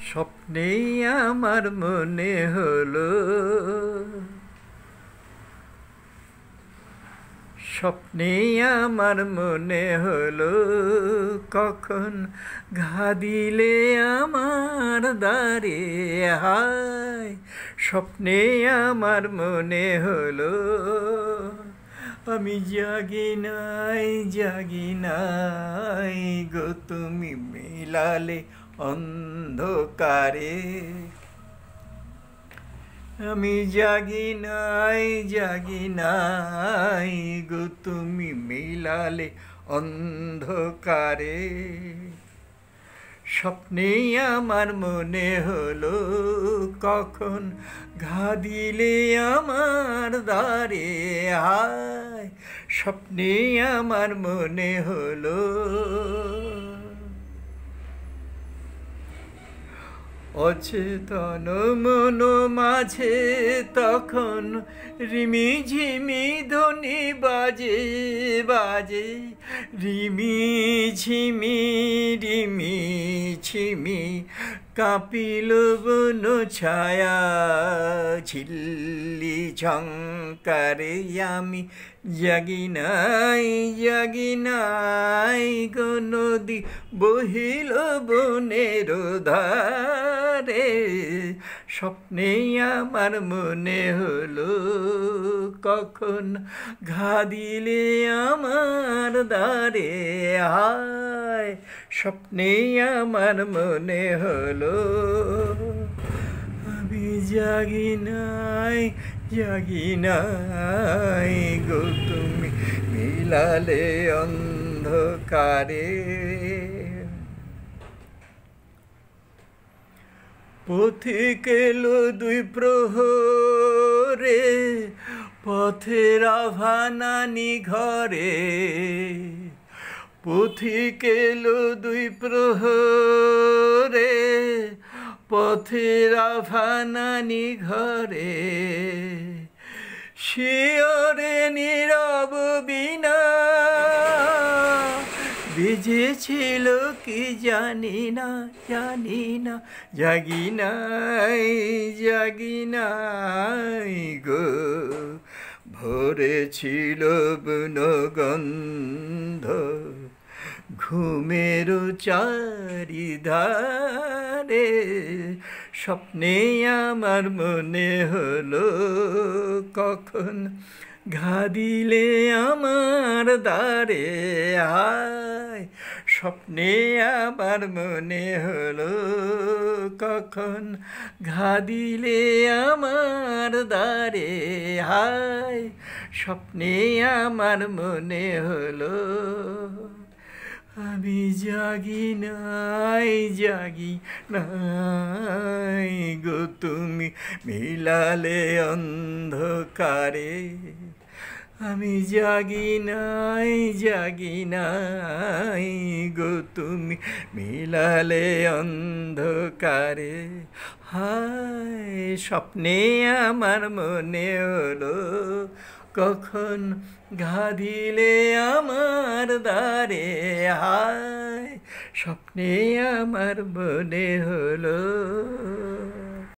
স্বপ্নেই আমার মনে হলো, স্বপ্নেই আমার মনে হলো, কখন ঘা দিলে আমার দ্বারে হায়। স্বপ্নেই আমার মনে হলো, আমি জাগি নাই গো, তুমি মিলালে অন্ধকারে। আমি জাগি নাই গো, তুমি মিলালে অন্ধকারে। স্বপ্নেই আমার মনে হলো, কখন ঘা দিলে আমার দ্বারে হায়। স্বপ্নেই আমার মনে হলো, অচেতন মন মাঝে তখন রিমি ঝিমি ধ্বনি বাজে বাজে, রিমি ঝিমি কাঁপিল বন ছায়া ঝিল্লি ঝংকারে। আমি জাগি নাই গো, নদী বহিল বনের ধারে। স্বপ্নেই আমার মনে হলো, কখন ঘা দিলে আমার দ্বারে হায়। স্বপ্নেই আমার মনে হলো, আমি জাগি নাই গো, তুমি মিলালে অন্ধকারে। পথিক এলো দুই প্রহরে, পথের আভানানি ঘরে। পথিক এলো দুই প্রহরে, পথের আভানানি ঘরে। শিয়রে নীরব বীণা বেজেছিল কি জানি না। জাগি নাই গো, ভরেছিল বনগন্ধ ঘুমের চারিধারে। স্বপ্নেই আমার মনে হলো, কখন ঘা দিলে আমার দ্বারে হায়। স্বপ্নেই আমার মনে হলো, কখন ঘা দিলে আমার দ্বারে হায়। স্বপ্নেই আমার মনে হলো, আমি জাগি নাই গো, তুমি মিলালে অন্ধকারে। আমি জাগি নাই গো, তুমি মিলালে অন্ধকারে হায়। স্বপ্নেই আমার মনে হলো, কখন ঘা দিলে আমার দ্বারে হায়। স্বপ্নেই আমার মনে হলো।